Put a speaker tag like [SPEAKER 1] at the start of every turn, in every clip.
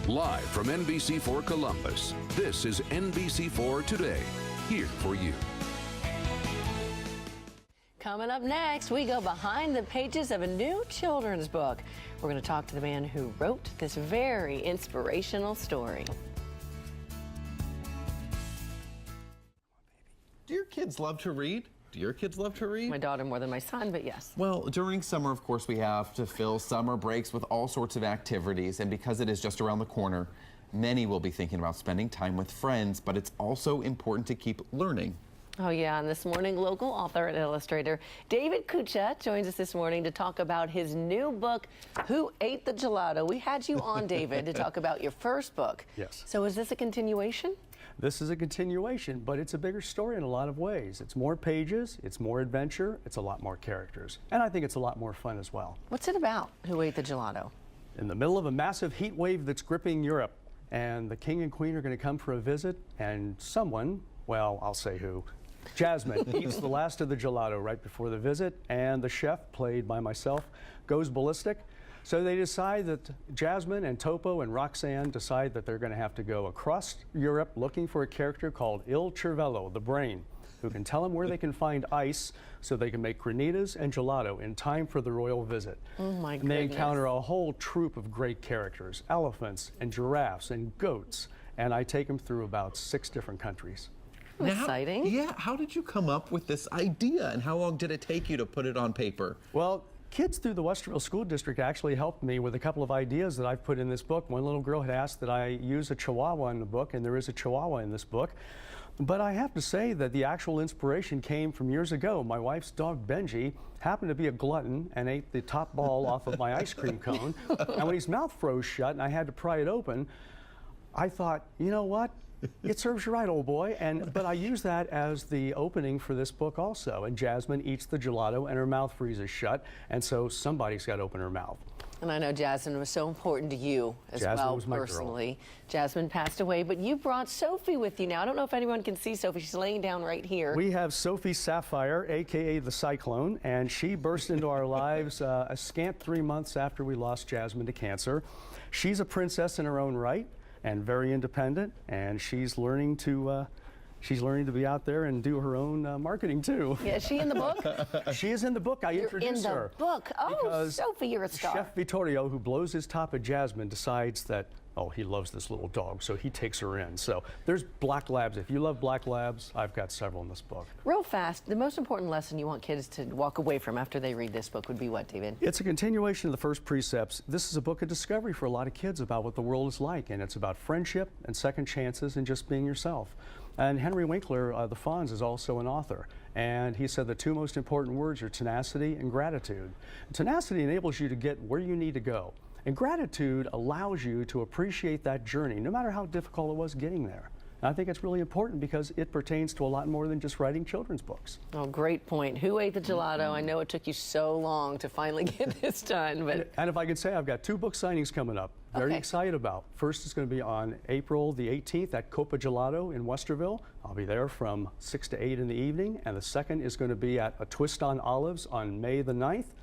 [SPEAKER 1] Live from NBC4 Columbus, this is NBC4 Today, here for you.
[SPEAKER 2] Coming up next, we go behind the pages of a new children's book. We're going to talk to the man who wrote this very inspirational story.
[SPEAKER 3] Do your kids love to read? Do your kids love to read?
[SPEAKER 2] My daughter more than my son, but yes.
[SPEAKER 3] Well, during summer, of course, we have to fill summer breaks with all sorts of activities, and because it is just around the corner, many will be thinking about spending time with friends, but it's also important to keep learning.
[SPEAKER 2] Oh yeah, and this morning, local author and illustrator David Kucha joins us this morning to talk about his new book, Who Ate the Gelato? We had you on, David, to talk about your first book.
[SPEAKER 4] Yes.
[SPEAKER 2] So is this a continuation?
[SPEAKER 4] This is a continuation, but it's a bigger story in a lot of ways. It's more pages, it's more adventure, it's a lot more characters, and I think it's a lot more fun as well.
[SPEAKER 2] What's it about, Who Ate the Gelato?
[SPEAKER 4] In the middle of a massive heat wave that's gripping Europe, and the king and queen are going to come for a visit, and someone, well, I'll say who, Jasmine eats the last of the gelato right before the visit, and the chef, played by myself, goes ballistic. So they decide that Jasmine and Topo and Roxanne decide that they're going to have to go across Europe looking for a character called Il Cervello, the brain, who can tell them where they can find ice so they can make granitas and gelato in time for the royal visit.
[SPEAKER 2] Oh my goodness.
[SPEAKER 4] And they encounter a whole troop of great characters, elephants and giraffes and goats, and I take them through about 6 different countries.
[SPEAKER 2] Exciting.
[SPEAKER 3] Yeah, how did you come up with this idea, and how long did it take you to put it on paper?
[SPEAKER 4] Well, kids through the Westerville School District actually helped me with a couple of ideas that I've put in this book. One little girl had asked that I use a chihuahua in the book, and there is a chihuahua in this book. But I have to say that the actual inspiration came from years ago. My wife's dog, Benji, happened to be a glutton and ate the top ball off of my ice cream cone. And when his mouth froze shut and I had to pry it open, I thought, you know what? It serves you right, old boy. But I use that as the opening for this book also. And Jasmine eats the gelato and her mouth freezes shut. And so somebody's got to open her mouth.
[SPEAKER 2] And I know Jasmine was so important to you as
[SPEAKER 4] Jasmine
[SPEAKER 2] well,
[SPEAKER 4] was my
[SPEAKER 2] personally. Jasmine passed away, but you brought Sophie with you now. I don't know if anyone can see Sophie. She's laying down right here.
[SPEAKER 4] We have Sophie Sapphire, a.k.a. the Cyclone, and she burst into our lives a scant 3 months after we lost Jasmine to cancer. She's a princess in her own right and very independent, and she's learning to be out there and do her own marketing too.
[SPEAKER 2] Yeah, is she in the book?
[SPEAKER 4] She is in the book. I introduced her.
[SPEAKER 2] In the book. Oh,
[SPEAKER 4] because
[SPEAKER 2] Sophie, you're a star.
[SPEAKER 4] Chef Vittorio, who blows his top at Jasmine, decides that, oh, he loves this little dog, so he takes her in. So there's black labs. If you love black labs, I've got several in this book.
[SPEAKER 2] Real fast, the most important lesson you want kids to walk away from after they read this book would be what, David?
[SPEAKER 4] It's a continuation of the first precepts. This is a book of discovery for a lot of kids about what the world is like, and it's about friendship and second chances and just being yourself. And Henry Winkler, the Fonz, is also an author, and he said the 2 most important words are tenacity and gratitude. Tenacity enables you to get where you need to go, and gratitude allows you to appreciate that journey, no matter how difficult it was getting there. And I think it's really important because it pertains to a lot more than just writing children's books.
[SPEAKER 2] Oh, great point. Who Ate the Gelato? I know it took you so long to finally get this done, but...
[SPEAKER 4] And if I could say, I've got 2 book signings coming up. Very excited about. First is going to be on April the 18th at Copa Gelato in Westerville. I'll be there from 6 to 8 in the evening. And the second is going to be at A Twist on Olives on May the 9th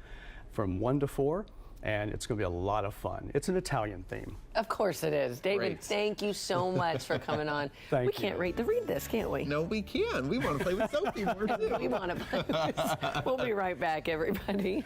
[SPEAKER 4] from 1 to 4. And it's going to be a lot of fun. It's an Italian theme.
[SPEAKER 2] Of course it is. David,
[SPEAKER 3] Great.
[SPEAKER 2] Thank you so much for coming on.
[SPEAKER 4] Thank
[SPEAKER 2] we
[SPEAKER 4] you.
[SPEAKER 2] can't wait to read this, can't we?
[SPEAKER 3] No, we can. We want to play with Sophie more too.
[SPEAKER 2] We want to play this. We'll be right back, everybody.